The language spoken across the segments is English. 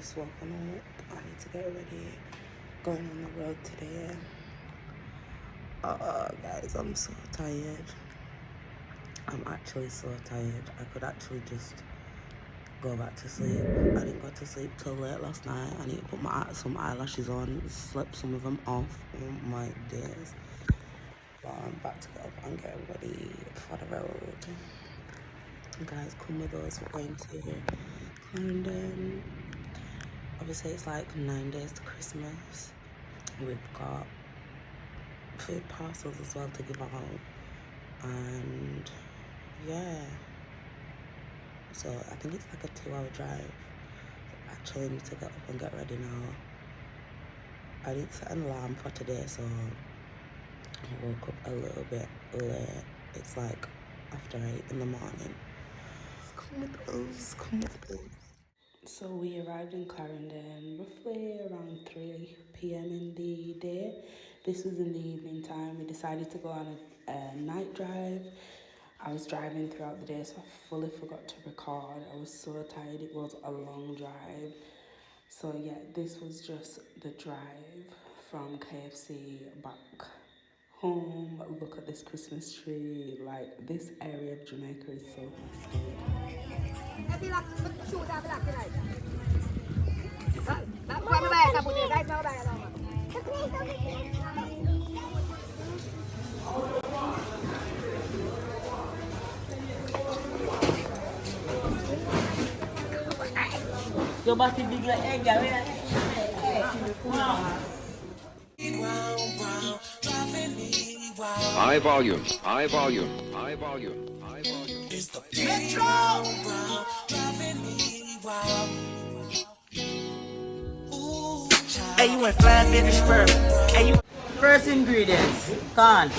just woken up. I need to get ready. Going on the road today. Guys, I'm so tired. I'm actually so tired. I could actually just go back to sleep. I didn't go to sleep till late last night. I need to put some eyelashes on, slip some of them off. Oh my days. But I'm about to get up and get ready for the road. Guys, come with us. We're going to London. Obviously, it's like 9 days to Christmas. We've got food parcels as well to give out. And yeah. So I think it's like a 2-hour drive. I actually need to get up and get ready now. I didn't set an alarm for today, so I woke up a little bit late. It's like after 8 in the morning. Come with us, come with us. So we arrived in Clarendon roughly around 3 p.m. in the day. This was in the evening time. We decided to go on a night drive. I was driving throughout the day, so I fully forgot to record. I was so tired. It was a long drive. So yeah, this was just the drive from KFC back home. Look at this Christmas tree. Like, this area of Jamaica is so festive. Your body big like egg, High volume, high volume, high volume, high volume. It's the Metro driving me wild. Hey, you went flying in the spur. Hey, you. First ingredients, corn.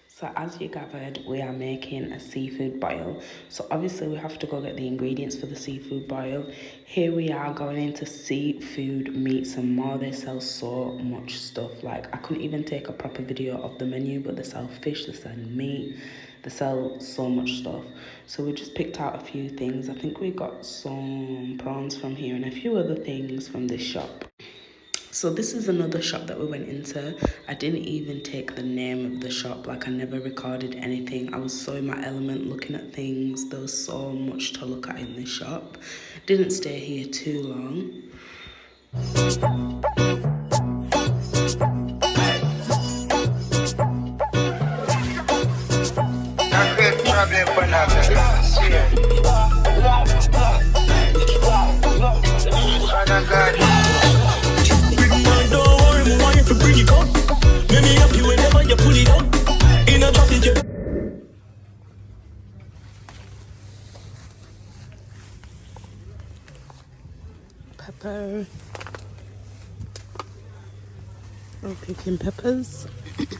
So as you gathered, we are making a seafood boil. So obviously we have to go get the ingredients for the seafood boil. Here we are going into seafood meats and more. They sell so much stuff. Like, I couldn't even take a proper video of the menu, but they sell fish, they sell meat, they sell so much stuff. So we just picked out a few things. I think we got some prawns from here and a few other things from this shop. So this is another shop that we went into. I didn't even take the name of the shop. Like, I never recorded anything. I was so in my element looking at things. There was so much to look at in this shop. Didn't stay here too long. Pepper. We're picking peppers.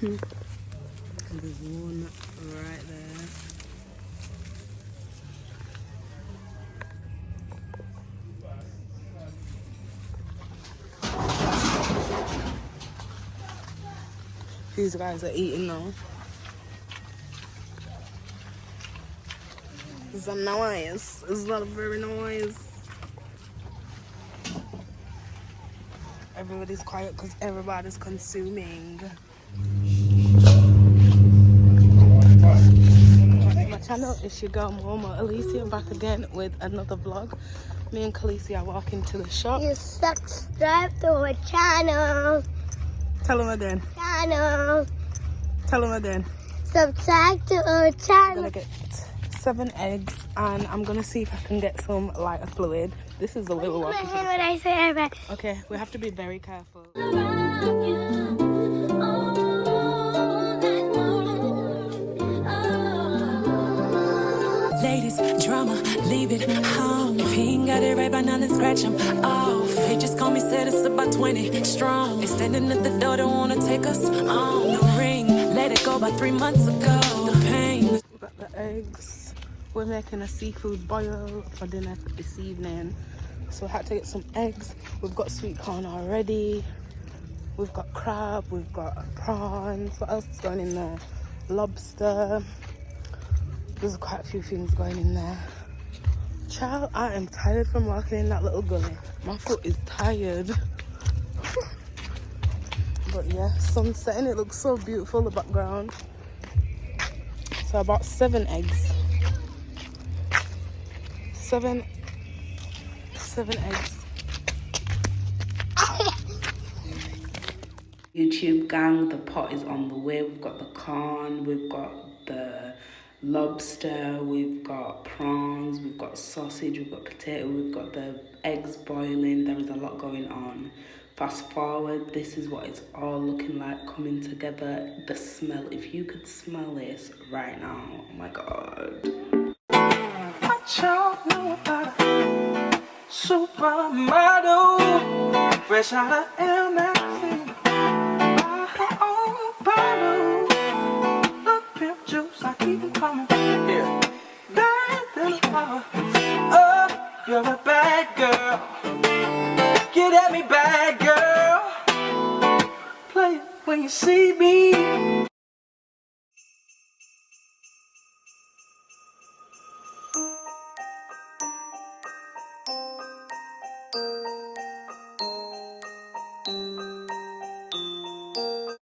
There's one right there. These guys are eating now. Is that nice? Is that very nice? Everybody's quiet because everybody's consuming. My channel is your girl Mama Alicia, back again with another vlog. Me and Khaleesi are walking to the shop. You subscribe to our channel. Tell them again. Channel. Tell them again. Subscribe to our I'm channel. gonna get 7 eggs and I'm gonna see if I can get some lighter fluid. This is a little walk. What I say, right? Okay, we have to be very careful. Ladies, drama, leave it home. If he ain't got it right by now, then scratch him off. He just called me, said it's about 20 strong. They standing at the door, don't wanna take us on. The ring, let it go by 3 months ago. The pain. We've got the eggs. We're making a seafood boil for dinner this evening. So we had to get some eggs. We've got sweet corn already. We've got crab, we've got prawns. What else is going in there? Lobster. There's quite a few things going in there. Child, I am tired from walking in that little gully. My foot is tired. But yeah, sun's setting. It looks so beautiful, the background. So I bought 7 eggs. 7 eggs. YouTube gang, the pot is on the way. We've got the corn, we've got the lobster, we've got prawns, we've got sausage, we've got potato, we've got the eggs boiling. There is a lot going on. Fast forward, this is what it's all looking like coming together. The smell, if you could smell this right now, oh my god. What y'all know about a supermodel, fresh out of Air Magazine, buy her own bottle. The pimp juice, I keep it coming. Yeah, bad than a flower. Oh, you're a bad girl. Get at me, bad girl. Play it when you see me.